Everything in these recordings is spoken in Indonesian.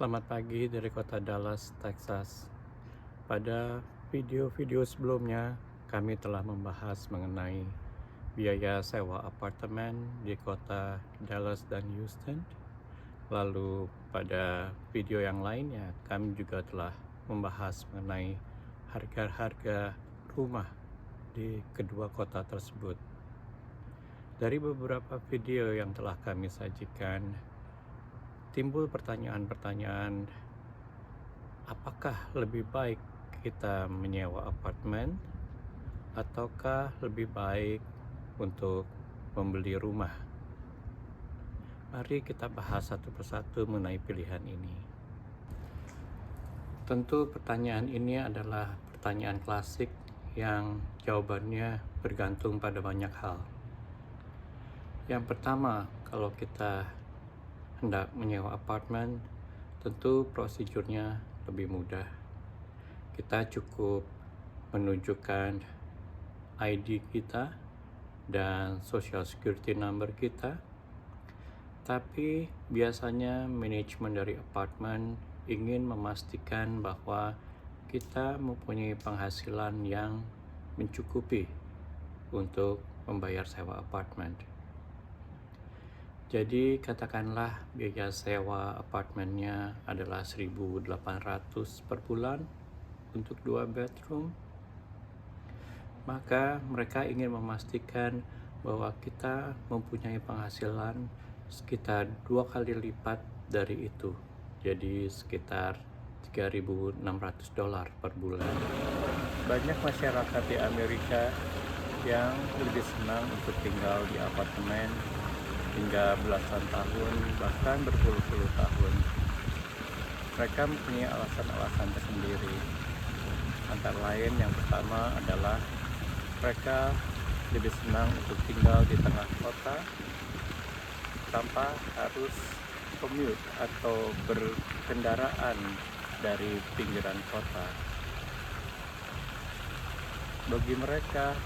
Selamat pagi dari kota Dallas, Texas. Pada video-video sebelumnya, kami telah membahas mengenai biaya sewa apartemen di kota Dallas dan Houston. Lalu pada video yang lainnya, kami juga telah membahas mengenai harga-harga rumah di kedua kota tersebut. Dari beberapa video yang telah kami sajikan, timbul pertanyaan-pertanyaan, apakah lebih baik kita menyewa apartemen ataukah lebih baik untuk membeli rumah? Mari kita bahas satu persatu mengenai pilihan ini. Tentu pertanyaan ini adalah pertanyaan klasik yang jawabannya bergantung pada banyak hal. Yang pertama, kalau kita hendak menyewa apartemen, tentu prosedurnya lebih mudah. Kita cukup menunjukkan ID kita dan social security number kita. Tapi biasanya manajemen dari apartemen ingin memastikan bahwa kita mempunyai penghasilan yang mencukupi untuk membayar sewa apartemen. Jadi katakanlah biaya sewa apartemennya adalah 1.800 per bulan untuk 2 bedroom. Maka mereka ingin memastikan bahwa kita mempunyai penghasilan sekitar 2 kali lipat dari itu. Jadi sekitar $3.600 per bulan. Banyak masyarakat di Amerika yang lebih senang untuk tinggal di apartemen hingga belasan tahun, bahkan berpuluh-puluh tahun. Mereka mempunyai alasan-alasan tersendiri. Antara lain yang pertama adalah mereka lebih senang untuk tinggal di tengah kota tanpa harus commute atau berkendaraan dari pinggiran kota. Bagi mereka,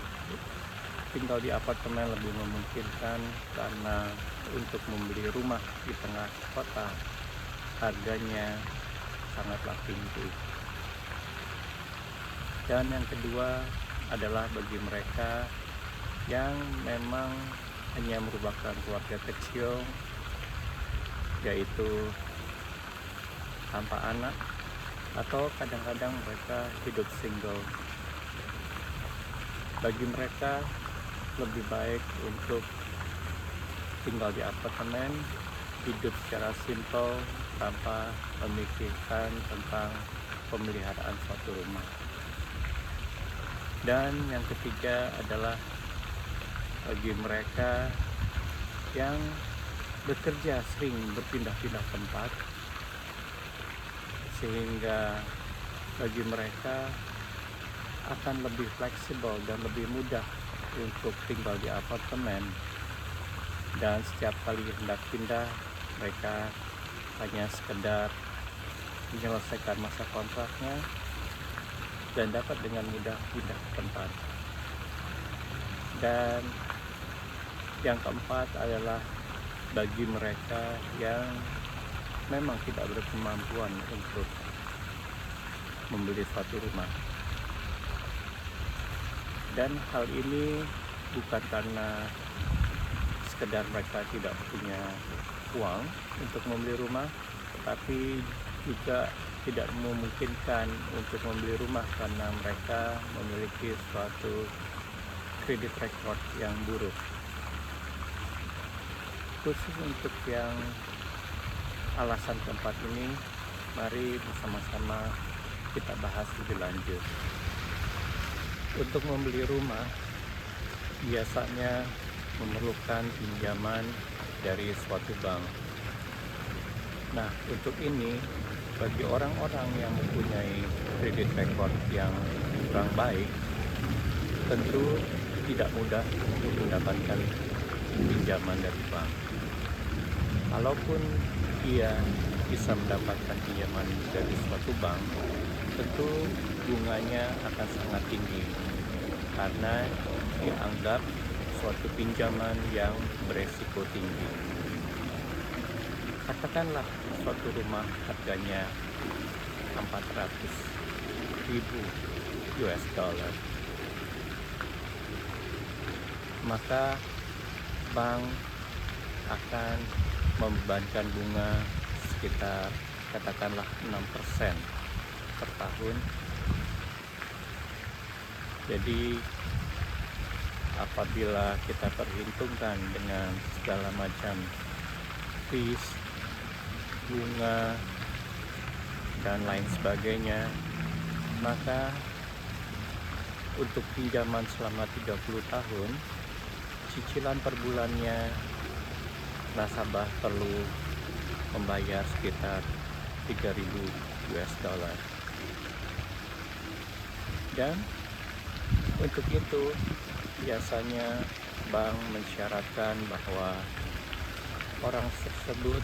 tinggal di apartemen lebih memungkinkan karena untuk membeli rumah di tengah kota harganya sangatlah tinggi. Dan yang kedua adalah bagi mereka yang memang hanya merupakan keluarga kecil, yaitu tanpa anak, atau kadang-kadang mereka hidup single. Bagi mereka lebih baik untuk tinggal di apartemen, hidup secara simpel tanpa memikirkan tentang pemeliharaan suatu rumah. Dan yang ketiga adalah bagi mereka yang bekerja sering berpindah-pindah tempat, sehingga bagi mereka akan lebih fleksibel dan lebih mudah untuk tinggal di apartemen, dan setiap kali hendak pindah mereka hanya sekedar menyelesaikan masa kontraknya dan dapat dengan mudah pindah ke tempat. Dan yang keempat adalah bagi mereka yang memang tidak berkemampuan untuk membeli suatu rumah. Dan hal ini bukan karena sekedar mereka tidak punya uang untuk membeli rumah, tetapi juga tidak memungkinkan untuk membeli rumah karena mereka memiliki suatu kredit record yang buruk. Khusus untuk yang alasan keempat ini, mari bersama-sama kita bahas lebih lanjut. Untuk membeli rumah biasanya memerlukan pinjaman dari suatu bank. Nah, untuk ini bagi orang-orang yang mempunyai kredit record yang kurang baik, tentu tidak mudah untuk mendapatkan pinjaman dari bank. Kalaupun ia bisa mendapatkan pinjaman dari suatu bank, tentu bunganya akan sangat tinggi karena dianggap suatu pinjaman yang beresiko tinggi. Katakanlah suatu rumah harganya 400.000 US dollar, maka bank akan membebankan bunga sekitar katakanlah 6% per tahun. Jadi apabila kita perhitungkan dengan segala macam fees, bunga, dan lain sebagainya, maka untuk pinjaman selama 30 tahun, cicilan per bulannya nasabah perlu membayar sekitar 3.000 US dollar. Dan untuk itu biasanya bank mensyaratkan bahwa orang tersebut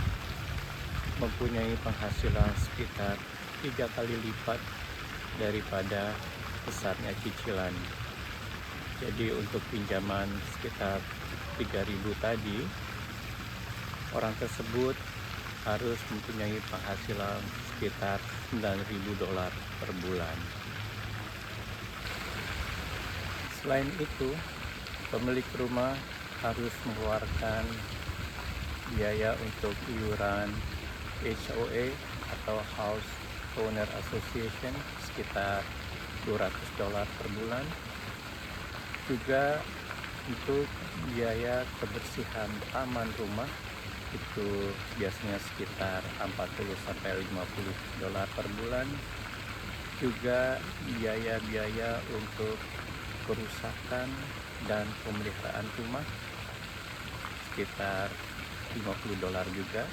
mempunyai penghasilan sekitar 3 kali lipat daripada besarnya cicilan. Jadi untuk pinjaman sekitar 3.000 tadi, orang tersebut harus mempunyai penghasilan sekitar 9.000 dolar per bulan. Selain itu, pemilik rumah harus mengeluarkan biaya untuk iuran HOA atau House Owner Association sekitar 200 dolar per bulan. Juga untuk biaya kebersihan taman rumah itu biasanya sekitar 40-50 dolar per bulan. Juga biaya-biaya untuk kerusakan dan pemeliharaan rumah sekitar 50 dolar juga.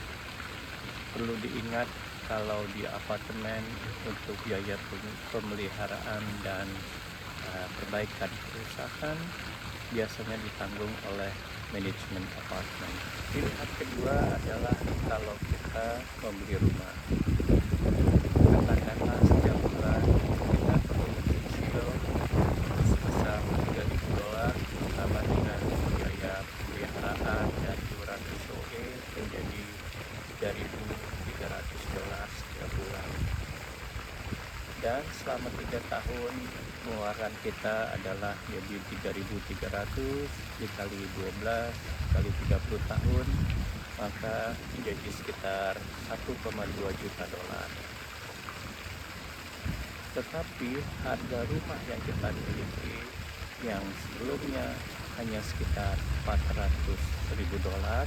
Perlu diingat kalau di apartemen untuk biaya pemeliharaan dan perbaikan kerusakan biasanya ditanggung oleh manajemen apartemen. Pilihan kedua adalah kalau kita membeli rumah, katakanlah setiap bulan kita perlu mencicil sebesar 3.000 dolar ditambah dengan biaya pemeliharaan dan iuran HOA menjadi 3.300 dolar setiap bulan. Dan selama 3 tahun pengeluaran kita adalah jadi 3.300 dikali 12 kali 30 tahun, maka menjadi sekitar 1,2 juta dolar. Tetapi harga rumah yang kita miliki yang sebelumnya hanya sekitar 400.000 dolar,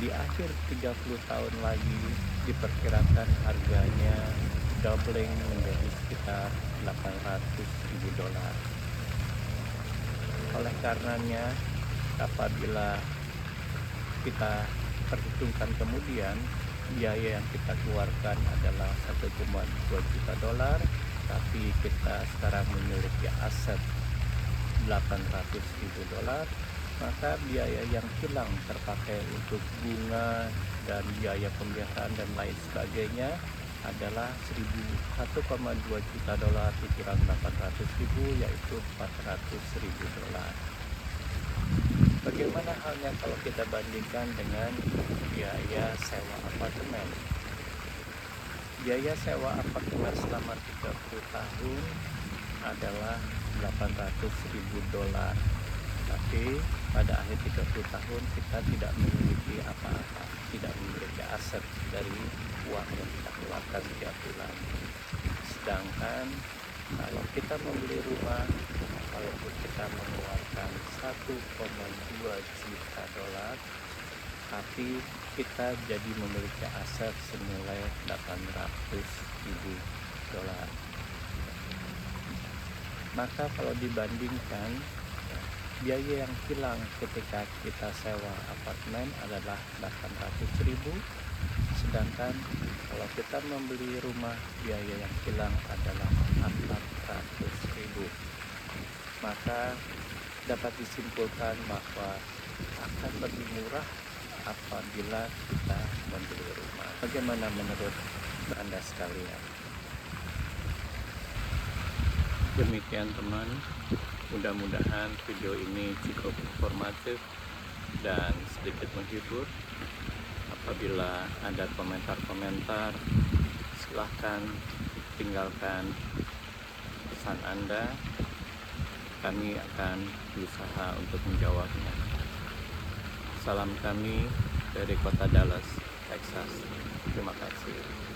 di akhir 30 tahun lagi diperkirakan harganya doubling menjadi sekitar 800.000 dolar. Oleh karenanya, apabila kita perhitungkan kemudian biaya yang kita keluarkan adalah 1,2 juta dolar, tapi kita sekarang memiliki aset 800.000 dolar, maka biaya yang hilang terpakai untuk bunga dan biaya pemeliharaan dan lain sebagainya adalah 1,2 juta dolar dikurang 800.000, yaitu 400.000 dolar. Bagaimana halnya kalau kita bandingkan dengan biaya sewa apartemen? Biaya sewa apartemen selama 30 tahun adalah 800.000 dolar. Tapi pada akhir 30 tahun kita tidak memiliki apa-apa, tidak memiliki aset dari uang yang kita keluarkan setiap bulan. Sedangkan kalau kita membeli rumah, walaupun kita mengeluarkan 1,2 juta dolar, tapi kita jadi memiliki aset senilai 800.000 dolar. Maka kalau dibandingkan, biaya yang hilang ketika kita sewa apartemen adalah 800.000, sedangkan kalau kita membeli rumah biaya yang hilang adalah 400.000. Maka dapat disimpulkan bahwa akan lebih murah apabila kita membeli rumah. Bagaimana menurut Anda sekalian? Demikian teman, mudah-mudahan video ini cukup informatif dan sedikit menghibur. Apabila ada komentar-komentar, silahkan tinggalkan pesan Anda. Kami akan berusaha untuk menjawabnya. Salam kami dari kota Dallas, Texas. Terima kasih.